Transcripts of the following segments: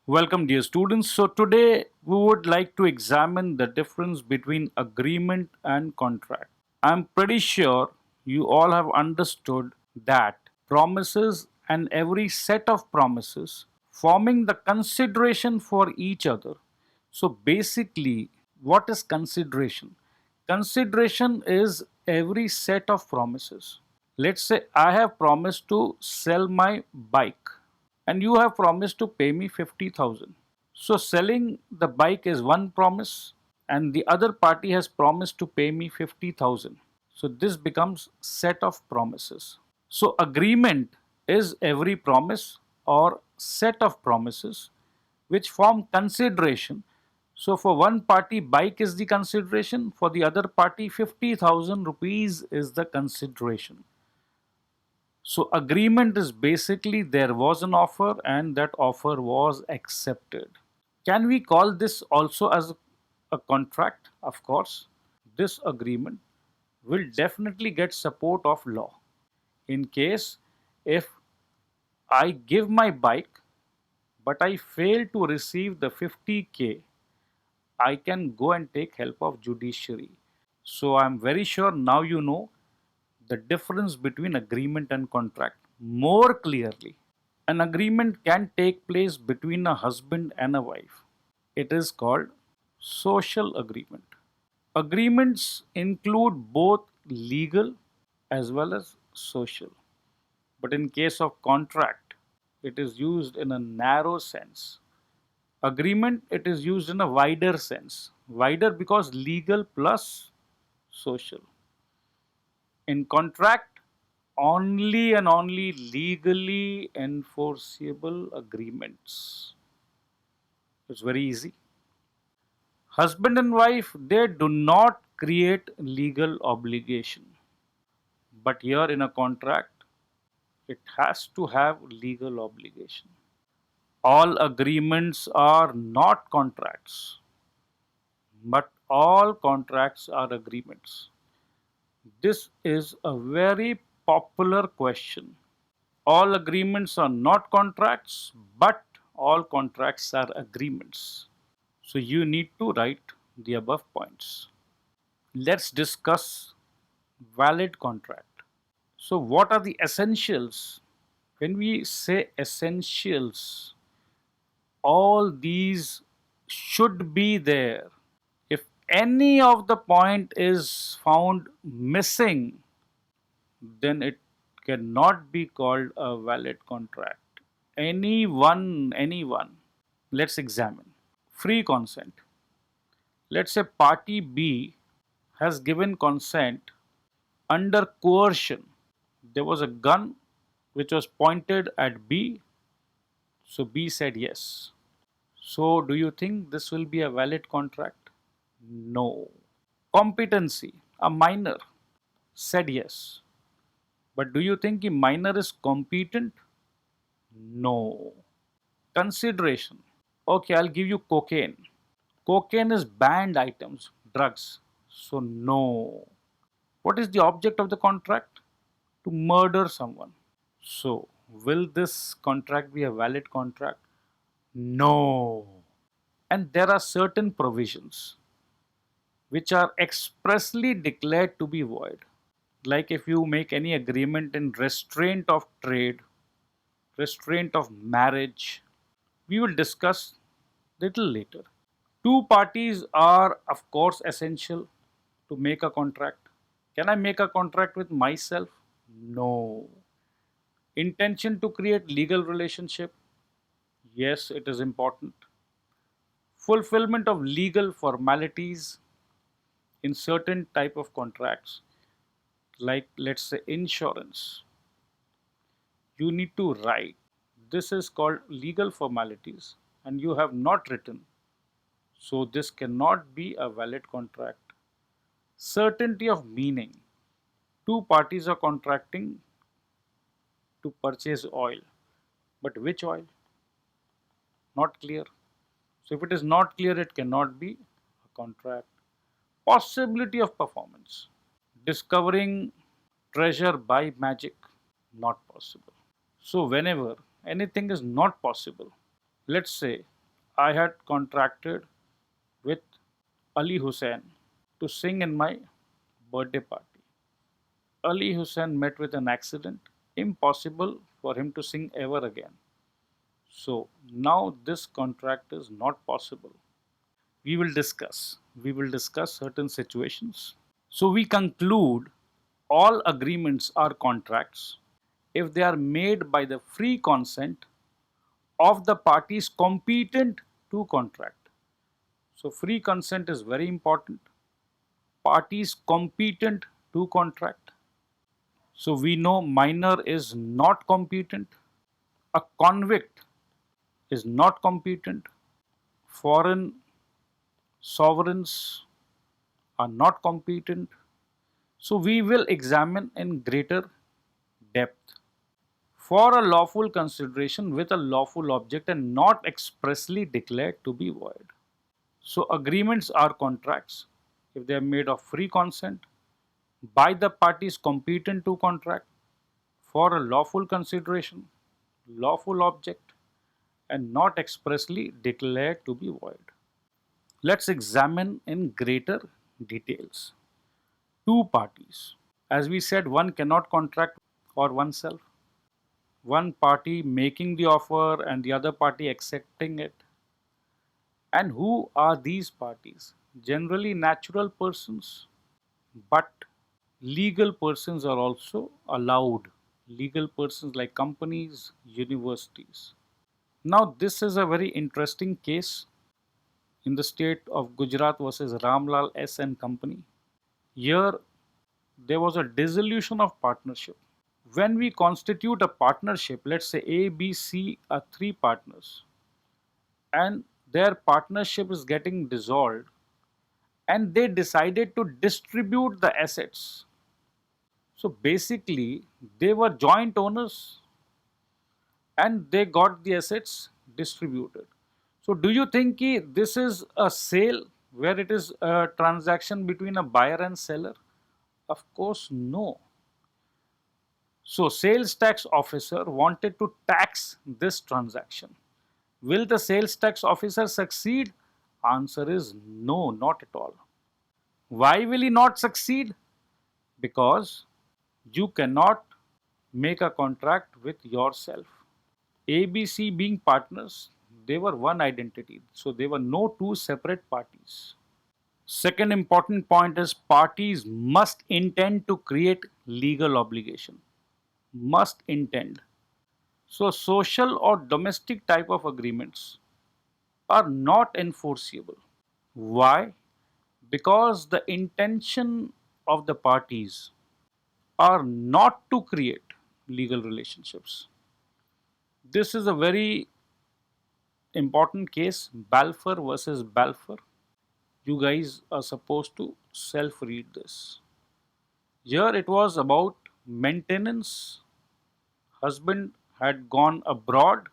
Welcome, dear students. So, today we would like to examine the difference between agreement and contract. I'm pretty sure you all have understood that promises and every set of promises forming the consideration for each other. So, basically, what is consideration? Consideration is every set of promises. Let's say I have promised to sell my bike and you have promised to pay me 50,000. So selling the bike is one promise and the other party has promised to pay me 50,000. So this becomes set of promises. So agreement is every promise or set of promises which form consideration. So for one party bike is the consideration, for the other party 50,000 rupees is the consideration. So agreement is basically there was an offer and that offer was accepted. Can we call this also as a contract? Of course. This agreement will definitely get support of law. In case if I give my bike but I fail to receive the 50k, I can go and take help of judiciary. So I'm very sure now you know the difference between agreement and contract more clearly. An agreement can take place between a husband and a wife. It is called social agreement. Agreements include both legal as well as social. But in case of contract, it is used in a narrow sense. Agreement, it is used in a wider sense. Wider because legal plus social. In contract, only and only legally enforceable agreements. It's very easy. Husband and wife, they do not create legal obligation. But here in a contract, it has to have legal obligation. All agreements are not contracts, but all contracts are agreements. This is a very popular question. All agreements are not contracts, but all contracts are agreements. So you need to write the above points. Let's discuss valid contract. So what are the essentials? When we say essentials, all these should be there. If any of the point is found missing, then it cannot be called a valid contract. Anyone. Let's examine. Free consent. Let's say party B has given consent under coercion. There was a gun which was pointed at B, so B said yes. So, do you think this will be a valid contract? No. Competency. A minor said yes. But do you think a minor is competent? No. Consideration. Okay, I'll give you cocaine. Cocaine is banned items, drugs. So, no. What is the object of the contract? To murder someone. So, will this contract be a valid contract? No. And there are certain provisions which are expressly declared to be void. Like if you make any agreement in restraint of trade, restraint of marriage, we will discuss little later. Two parties are, of course, essential to make a contract. Can I make a contract with myself? No. Intention to create legal relationship? Yes, it is important. Fulfillment of legal formalities in certain type of contracts, like let's say insurance. You need to write. This is called legal formalities and you have not written. So this cannot be a valid contract. Certainty of meaning. Two parties are contracting to purchase oil. But which oil? Not clear. So if it is not clear, it cannot be a contract. Possibility of performance. Discovering treasure by magic. Not possible. So whenever anything is not possible, let's say I had contracted with Ali Hussain to sing in my birthday party. Ali Hussain met with an accident, impossible for him to sing ever again. So now this contract is not possible. We will discuss. We will discuss certain situations. So we conclude all agreements are contracts if they are made by the free consent of the parties competent to contract. So free consent is very important. Parties competent to contract. So we know minor is not competent. A convict is not competent. Foreign sovereigns are not competent. So we will examine in greater depth. For a lawful consideration with a lawful object and not expressly declared to be void. So agreements are contracts if they are made of free consent by the parties competent to contract for a lawful consideration, lawful object, and not expressly declared to be void. Let's examine in greater details. Two parties. As we said, one cannot contract for oneself. One party making the offer and the other party accepting it. And who are these parties? Generally natural persons, but legal persons are also allowed. Legal persons like companies, universities. Now, this is a very interesting case in the state of Gujarat versus Ramlal S and Company. Here, there was a dissolution of partnership. When we constitute a partnership, let's say A, B, C are three partners, and their partnership is getting dissolved, and they decided to distribute the assets. So basically, they were joint owners and they got the assets distributed. So do you think this is a sale where it is a transaction between a buyer and seller? Of course, no. So sales tax officer wanted to tax this transaction. Will the sales tax officer succeed? Answer is no, not at all. Why will he not succeed? Because you cannot make a contract with yourself. ABC being partners, they were one identity. So there were no two separate parties. Second important point is parties must intend to create legal obligation. Must intend. So social or domestic type of agreements are not enforceable. Why? Because the intention of the parties are not to create legal relationships. This is a very important case, Balfour versus Balfour. You guys are supposed to self read this. Here it was about maintenance. Husband had gone abroad.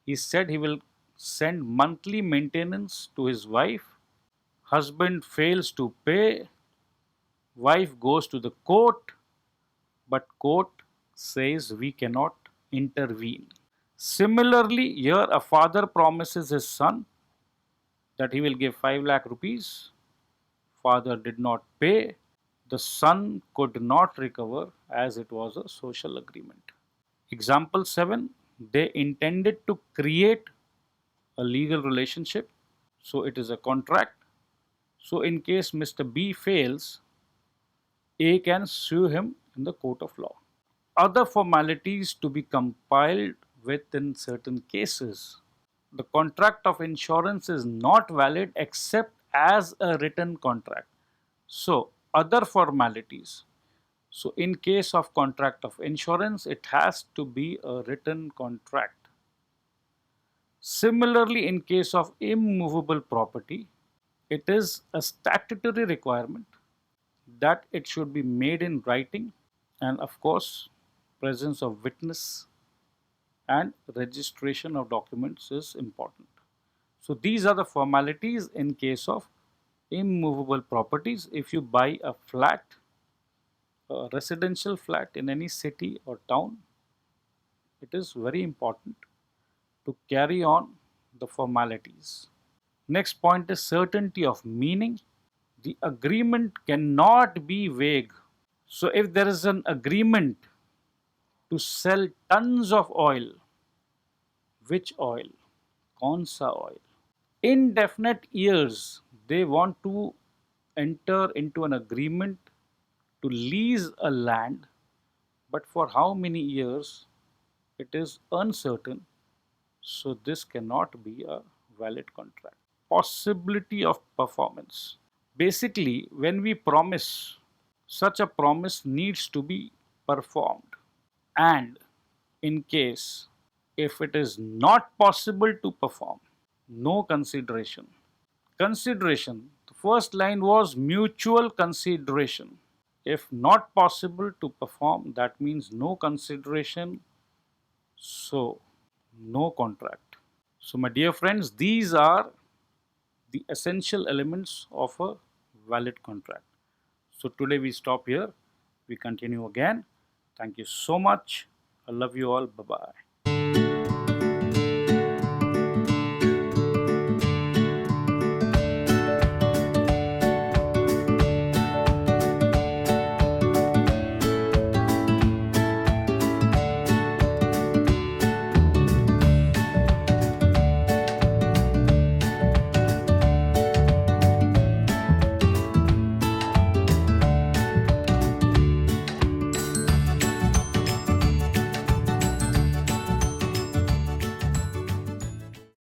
He said he will send monthly maintenance to his wife. Husband fails to pay. Wife goes to the court, but court says we cannot intervene. Similarly, here a father promises his son that he will give 5 lakh rupees. Father did not pay. The son could not recover as it was a social agreement. Example 7, they intended to create a legal relationship. So it is a contract. So in case Mr. B fails, A can sue him in the court of law. Other formalities to be compiled with in certain cases. The contract of insurance is not valid except as a written contract. So, other formalities. So, in case of contract of insurance, it has to be a written contract. Similarly, in case of immovable property, it is a statutory requirement that it should be made in writing, and of course, presence of witness and registration of documents is important. So these are the formalities in case of immovable properties. If you buy a flat, a residential flat in any city or town, it is very important to carry on the formalities. Next point is certainty of meaning. The agreement cannot be vague. So, if there is an agreement to sell tons of oil, which oil? कौन सा oil? Indefinite years, they want to enter into an agreement to lease a land, but for how many years it is uncertain, so this cannot be a valid contract. Possibility of performance. Basically, when we promise, such a promise needs to be performed. And in case if it is not possible to perform, no consideration. Consideration. The first line was mutual consideration. If not possible to perform, that means no consideration, so no contract. So, my dear friends, these are the essential elements of a valid contract. So, today we stop here. We continue again. Thank you so much. I love you all. Bye bye.